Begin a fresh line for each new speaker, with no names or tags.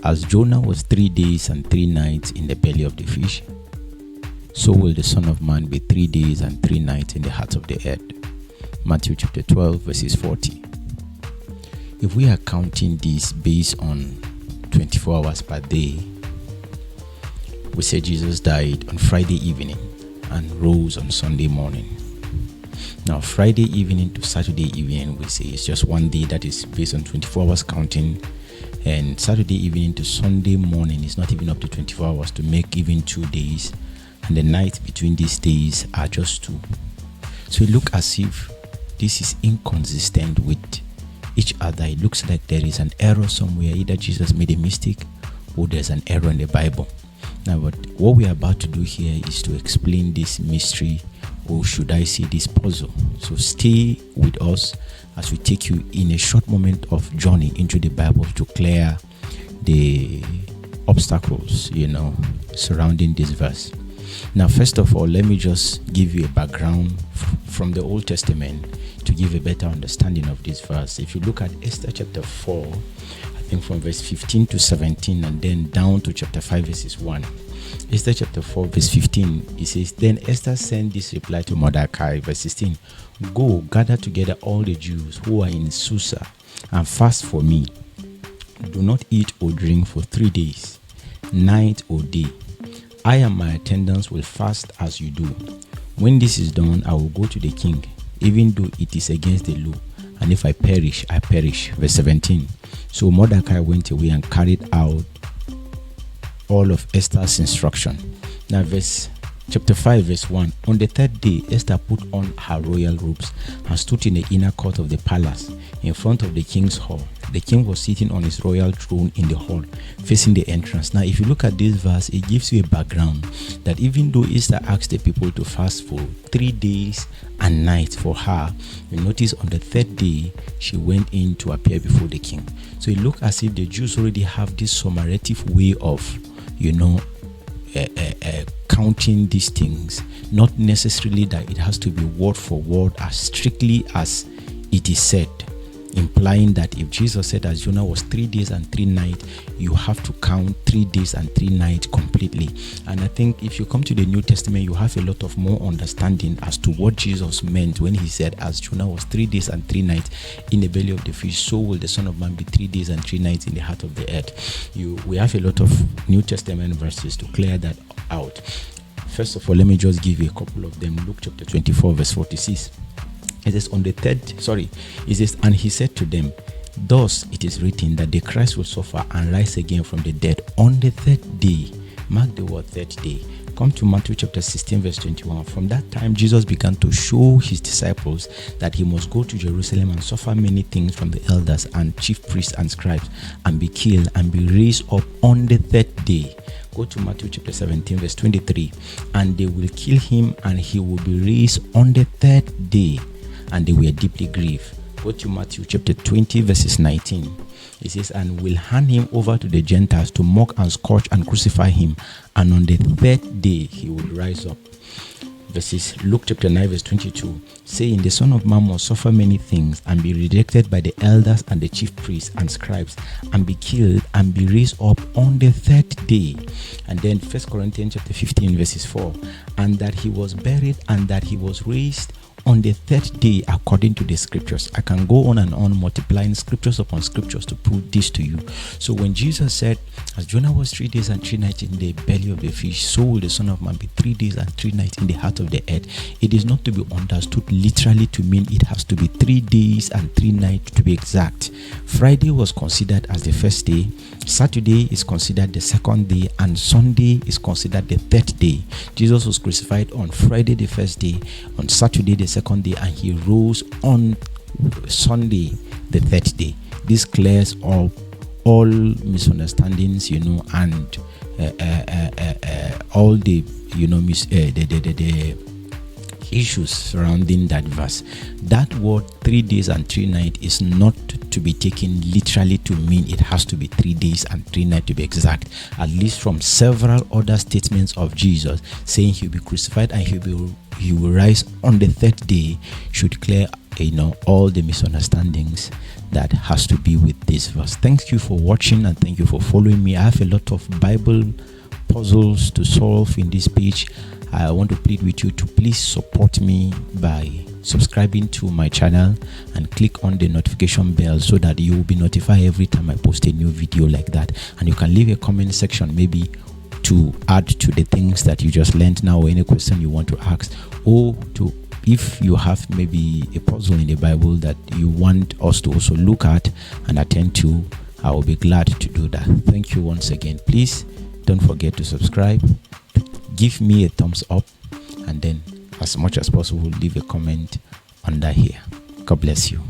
As Jonah was 3 days and 3 nights in the belly of the fish, so will the Son of Man be 3 days and 3 nights in the heart of the earth. Matthew chapter 12 verses 40. If we are counting this based on 24 hours per day, we say Jesus died on Friday evening and rose on Sunday morning. Now, Friday evening to Saturday evening, we say it's just one day that is based on 24 hours counting. And Saturday evening to Sunday morning is not even up to 24 hours to make even 2 days. And the nights between these days are just 2. So it looks as if this is inconsistent with each other. It looks like there is an error somewhere. Either Jesus made a mistake or there's an error in the Bible. Now, but what we are about to do here is to explain this mystery, or should I say this puzzle. So stay with us as we take you in a short moment of journey into the Bible to clear the obstacles, surrounding this verse. Now, first of all, let me just give you a background from the Old Testament to give a better understanding of this verse. If you look at Esther chapter 4, I think from verse 15 to 17, and then down to chapter 5 verses 1. Esther chapter 4 verse 15, it says, Then Esther sent this reply to Mordecai, verse 16, Go, gather together all the Jews who are in Susa, and fast for me. Do not eat or drink for 3 days, night or day. I and my attendants will fast as you do. When this is done, I will go to the king, even though it is against the law. And if I perish, I perish. Verse 17. So Mordecai went away and carried out all of Esther's instruction. Now chapter 5 verse 1. On the third day, Esther put on her royal robes and stood in the inner court of the palace in front of the king's hall. The king was sitting on his royal throne in the hall, facing the entrance. Now, if you look at this verse, it gives you a background that even though Esther asked the people to fast for 3 days and nights for her, you notice on the third day, she went in to appear before the king. So it looked as if the Jews already have this summative way of, counting these things, not necessarily that it has to be word for word as strictly as it is said, implying that if Jesus said as Jonah was 3 days and 3 nights, you have to count 3 days and 3 nights completely. And I think if you come to the New Testament, you have a lot of more understanding as to what Jesus meant when he said as Jonah was 3 days and 3 nights in the belly of the fish, so will the Son of Man be 3 days and 3 nights in the heart of the earth. We have a lot of New Testament verses to clear that out. First of all, let me just give you a couple of them. Luke chapter 24 verse 46. It says and he said to them, Thus it is written that the Christ will suffer and rise again from the dead on the third day. Mark the word third day. Come to Matthew chapter 16 verse 21. From that time, Jesus began to show his disciples that he must go to Jerusalem and suffer many things from the elders and chief priests and scribes, and be killed and be raised up on the third day. Go to Matthew chapter 17 verse 23. And they will kill him, and he will be raised on the third day. And they were deeply grieved. Go to Matthew chapter 20 verses 19. It says, And will hand him over to the Gentiles to mock and scourge and crucify him, and on the third day he will rise up. Luke chapter 9 verse 22, saying, The Son of Man must suffer many things, and be rejected by the elders and the chief priests and scribes, and be killed, and be raised up on the third day. And then 1 Corinthians chapter 15 verses 4, And that he was buried, and that he was raised on the third day according to the scriptures. I can go on and on multiplying scriptures upon scriptures to prove this to you. So when Jesus said, as Jonah was 3 days and 3 nights in the belly of the fish, so will the Son of Man be 3 days and 3 nights in the heart of the earth. It is not to be understood literally to mean it has to be 3 days and 3 nights to be exact. Friday was considered as the first day, Saturday is considered the second day, and Sunday is considered the third day. Jesus was crucified on Friday the first day, on Saturday the second day, and he rose on Sunday the third day. This clears up all misunderstandings, and all the issues surrounding that verse. That word 3 days and 3 nights is not to be taken literally to mean it has to be 3 days and 3 nights to be exact, at least from several other statements of Jesus saying he'll be crucified and he will rise on the third day should clear all the misunderstandings that has to be with this verse. Thank you for watching and thank you for following me. I have a lot of Bible puzzles to solve in this page. I want to plead with you to please support me by subscribing to my channel and click on the notification bell so that you will be notified every time I post a new video like that. And you can leave a comment section maybe to add to the things that you just learned now, or any question you want to ask, or to if you have maybe a puzzle in the Bible that you want us to also look at and attend to, I will be glad to do that. Thank you once again. Please don't forget to subscribe, give me a thumbs up, and then as much as possible leave a comment under here. God bless you.